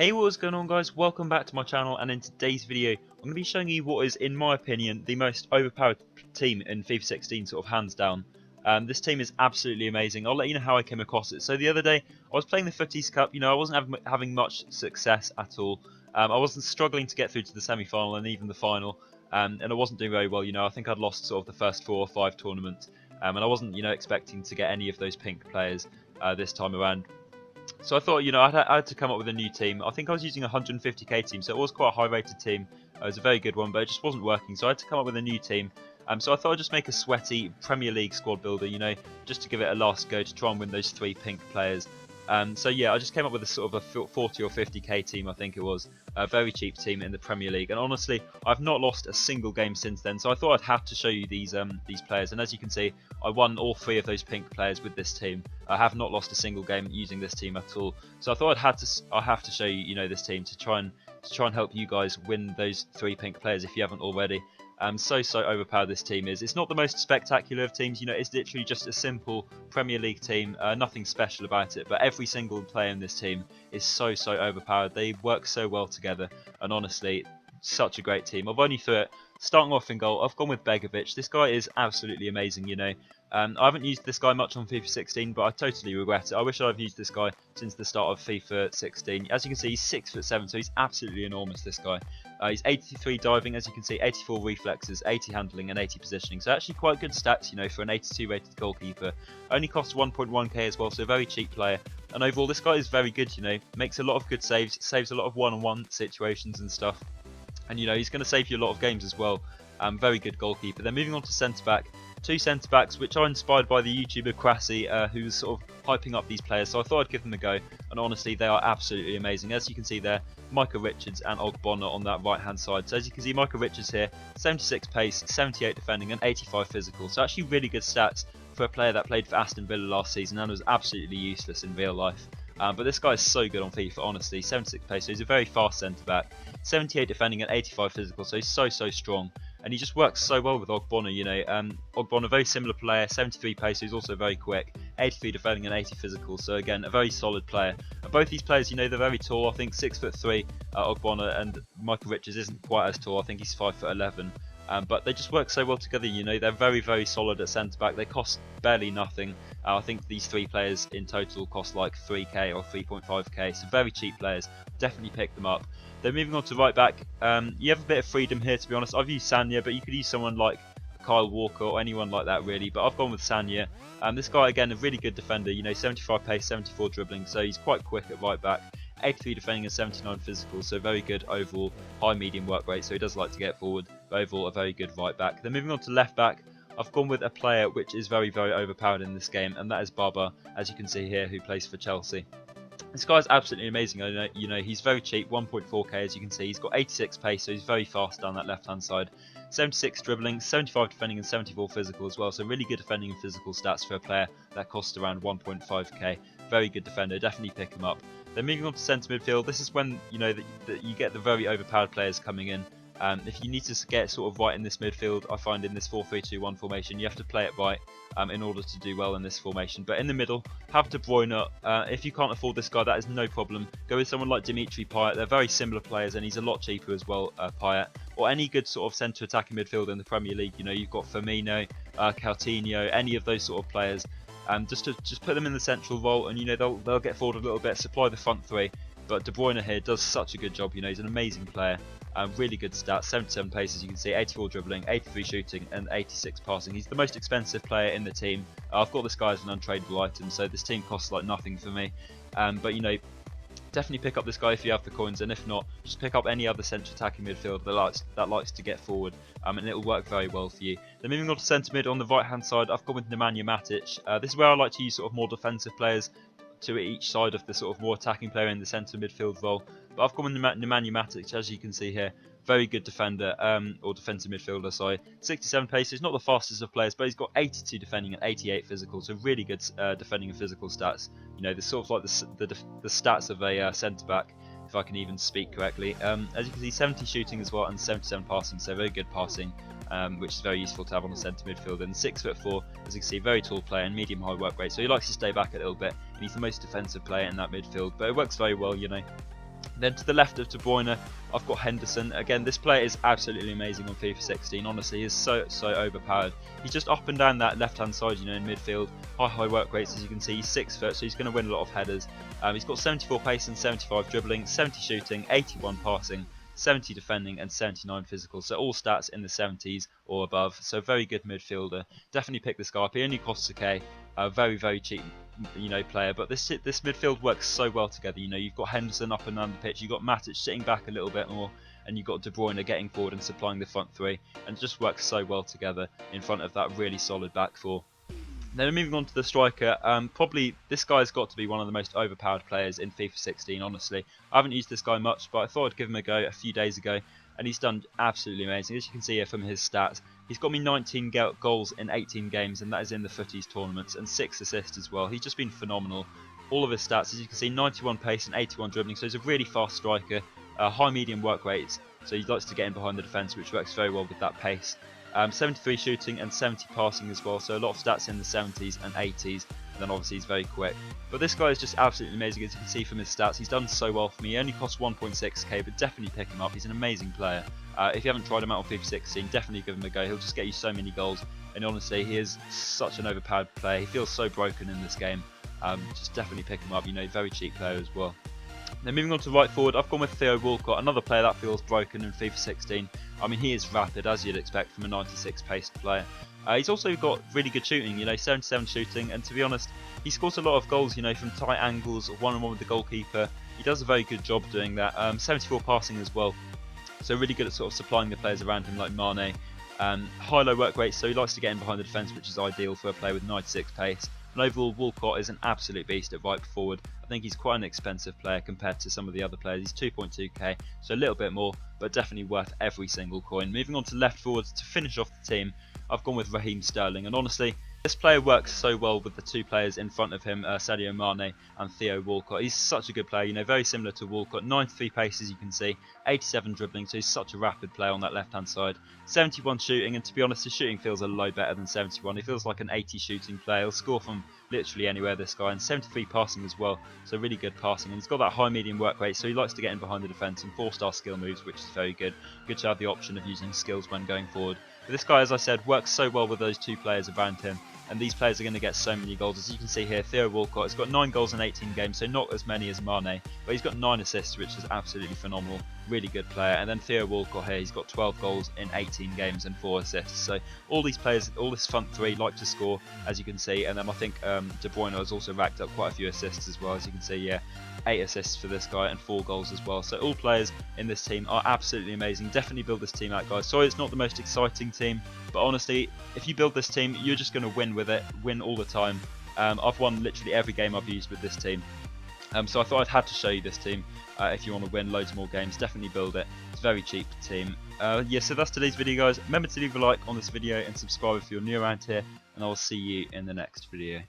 Hey, what's going on, guys? Welcome back to my channel, and in today's video I'm going to be showing you what is, in my opinion, the most overpowered team in FIFA 16, sort of hands down. This team is absolutely amazing. I'll let you know how I came across it. So the other day I was playing the Footies Cup. I wasn't having much success at all. I wasn't struggling to get through to the semi-final and even the final, and I wasn't doing very well. I think I'd lost sort of the first 4 or 5 tournaments, and I wasn't expecting to get any of those pink players this time around. So I thought, I had to come up with a new team. I think I was using a 150k team, so it was quite a high-rated team. It was a very good one, but it just wasn't working. So I had to come up with a new team. So I thought I'd just make a sweaty Premier League squad builder, just to give it a last go to try and win those 3 pink players. So yeah, I just came up with a sort of a 40 or 50k team, I think it was. A very cheap team in the Premier League, and honestly, I've not lost a single game since then. So I thought I'd have to show you these players, and as you can see, I won all 3 of those pink players with this team. I have not lost a single game using this team at all. So I thought I have to show you, this team to try and help you guys win those 3 pink players if you haven't already. So overpowered this team is. It's not the most spectacular of teams, it's literally just a simple Premier League team, nothing special about it, but every single player in this team is so overpowered. They work so well together, and honestly, such a great team. I've only through it. Starting off in goal, I've gone with Begovic. This guy is absolutely amazing, I haven't used this guy much on FIFA 16, but I totally regret it. I wish I'd used this guy since the start of FIFA 16. As you can see, he's 6'7", so he's absolutely enormous, this guy. He's 83 diving, as you can see, 84 reflexes, 80 handling, and 80 positioning. So actually quite good stats, for an 82 rated goalkeeper. Only costs 1.1k as well, so a very cheap player. And overall, this guy is very good, makes a lot of good saves, saves a lot of one-on-one situations and stuff. And he's going to save you a lot of games as well. Very good goalkeeper. Then moving on to centre-back. 2 centre-backs which are inspired by the YouTuber Krassi, who's sort of hyping up these players, so I thought I'd give them a go, and honestly they are absolutely amazing. As you can see there, Micah Richards and Ogbonna on that right hand side. So as you can see, Micah Richards here, 76 pace, 78 defending and 85 physical, so actually really good stats for a player that played for Aston Villa last season and was absolutely useless in real life. But this guy is so good on FIFA, honestly. 76 pace, so he's a very fast centre-back. 78 defending and 85 physical, so he's so strong. And he just works so well with Ogbonna, Ogbonna, very similar player, 73 pace, so he's also very quick. 83 defending and 80 physical, so again, a very solid player. And both these players, they're very tall. I think 6'3", Ogbonna, and Michael Richards isn't quite as tall. I think he's 5'11". But they just work so well together, they're very solid at centre-back. They cost barely nothing. I think these 3 players in total cost like 3k or 3.5k, so very cheap players. Definitely pick them up. Then moving on to right-back, you have a bit of freedom here, to be honest. I've used Sanya, but you could use someone like Kyle Walker or anyone like that really, but I've gone with Sanya. This guy, again, a really good defender, 75 pace, 74 dribbling, so he's quite quick at right-back. 83 defending and 79 physical, so very good overall, high medium work rate, so he does like to get forward, but overall a very good right back. Then moving on to left back, I've gone with a player which is very overpowered in this game, and that is Baba, as you can see here, who plays for Chelsea. This guy is absolutely amazing. He's very cheap, 1.4k, as you can see. He's got 86 pace, so he's very fast down that left hand side. 76 dribbling, 75 defending and 74 physical as well, so really good defending and physical stats for a player that costs around 1.5k. Very good defender, definitely pick him up. Then moving on to centre midfield, this is when that you get the very overpowered players coming in. If you need to get sort of right in this midfield, I find in this 4-3-2-1 formation, you have to play it right in order to do well in this formation. But in the middle, have De Bruyne. If you can't afford this guy, that is no problem. Go with someone like Dimitri Payet. They're very similar players, and he's a lot cheaper as well, Payet. Or any good sort of centre attacking midfielder in the Premier League. You've got Firmino, Coutinho, any of those sort of players. Just put them in the central role, and they'll get forward a little bit, supply the front 3. But De Bruyne here does such a good job. He's an amazing player. Really good stats, 77 pace, as you can see, 84 dribbling, 83 shooting and 86 passing. He's the most expensive player in the team. I've got this guy as an untradeable item, so this team costs like nothing for me. But definitely pick up this guy if you have the coins, and if not, just pick up any other central attacking midfielder that likes to get forward, and it will work very well for you. Then moving on to centre mid, on the right hand side, I've gone with Nemanja Matic. This is where I like to use sort of more defensive players to each side of the sort of more attacking player in the centre midfield role. But I've gone with Nemanja Matic, as you can see here. Very good defender, or defensive midfielder, sorry. 67 pace, he's not the fastest of players, but he's got 82 defending and 88 physical, so really good defending and physical stats. The sort of like the stats of a centre-back, if I can even speak correctly. As you can see, 70 shooting as well and 77 passing, so very good passing. Which is very useful to have on the centre midfield. And 6'4", as you can see, very tall player and medium high work rate, so he likes to stay back a little bit, and he's the most defensive player in that midfield, but it works very well, Then to the left of De Bruyne, I've got Henderson. Again, this player is absolutely amazing on FIFA 16. Honestly, he's so overpowered. He's just up and down that left-hand side, you know, in midfield. High work rates, as you can see. He's 6 foot, so he's going to win a lot of headers. He's got 74 pace and 75 dribbling, 70 shooting, 81 passing, 70 defending, and 79 physical. So all stats in the 70s or above. So very good midfielder. Definitely pick this guy up. He only costs a K. Very cheap, you know, player, but this midfield works so well together. You know, you've got Henderson up and down the pitch, you've got Matic sitting back a little bit more, and you've got De Bruyne getting forward and supplying the front three, and it just works so well together in front of that really solid back four. Then moving on to the striker, probably this guy's got to be one of the most overpowered players in FIFA 16, honestly. I haven't used this guy much, but I thought I'd give him a go a few days ago, and he's done absolutely amazing. As you can see here from his stats, he's got me 19 goals in 18 games, and that is in the footies tournaments, and 6 assists as well. He's just been phenomenal. All of his stats, as you can see, 91 pace and 81 dribbling, so he's a really fast striker, high medium work rates, so he likes to get in behind the defence, which works very well with that pace. 73 shooting and 70 passing as well, so a lot of stats in the 70s and 80s, and then obviously he's very quick. But this guy is just absolutely amazing, as you can see from his stats. He's done so well for me. He only costs 1.6k, but definitely pick him up. He's an amazing player. If you haven't tried him out on FIFA 16, definitely give him a go. He'll just get you so many goals, and honestly, he is such an overpowered player. He feels so broken in this game. Just definitely pick him up. You know, very cheap player as well. Then moving on to right forward, I've gone with Theo Walcott, another player that feels broken in FIFA 16. I mean, he is rapid, as you'd expect from a 96 paced player. He's also got really good shooting, you know, 77 shooting, and to be honest, he scores a lot of goals, you know, from tight angles, one-on-one with the goalkeeper. He does a very good job doing that. 74 passing as well, so really good at sort of supplying the players around him like Mane. High-low work rate, so he likes to get in behind the defence, which is ideal for a player with 96 pace. And overall, Walcott is an absolute beast at right forward. I think he's quite an expensive player compared to some of the other players. He's 2.2k, so a little bit more, but definitely worth every single coin. Moving on to left forwards to finish off the team, I've gone with Raheem Sterling, and honestly, this player works so well with the two players in front of him, Sadio Mane and Theo Walcott. He's such a good player, you know, very similar to Walcott. 93 pace, as you can see, 87 dribbling, so he's such a rapid player on that left-hand side. 71 shooting, and to be honest, his shooting feels a lot better than 71. He feels like an 80 shooting player. He'll score from literally anywhere, this guy, and 73 passing as well, so really good passing. And he's got that high medium work rate, so he likes to get in behind the defence, and 4-star skill moves, which is very good. Good to have the option of using skills when going forward. But this guy, as I said, works so well with those two players around him, and these players are going to get so many goals. As you can see here, Theo Walcott has got 9 goals in 18 games, so not as many as Mane, but he's got 9 assists, which is absolutely phenomenal. Really good player. And then Theo Walcott here, he's got 12 goals in 18 games and 4 assists. So all these players, all this front three like to score, as you can see. And then I think De Bruyne has also racked up quite a few assists as well, as you can see. Yeah, 8 assists for this guy and 4 goals as well. So all players in this team are absolutely amazing. Definitely build this team out, guys. Sorry it's not the most exciting team, but honestly, if you build this team, you're just going to win with it, win all the time. I've won literally every game I've used with this team. So I thought I'd had to show you this team. If you want to win loads more games, definitely build it. It's a very cheap team. Yeah, so that's today's video, guys. Remember to leave a like on this video and subscribe if you're new around here, and I will see you in the next video.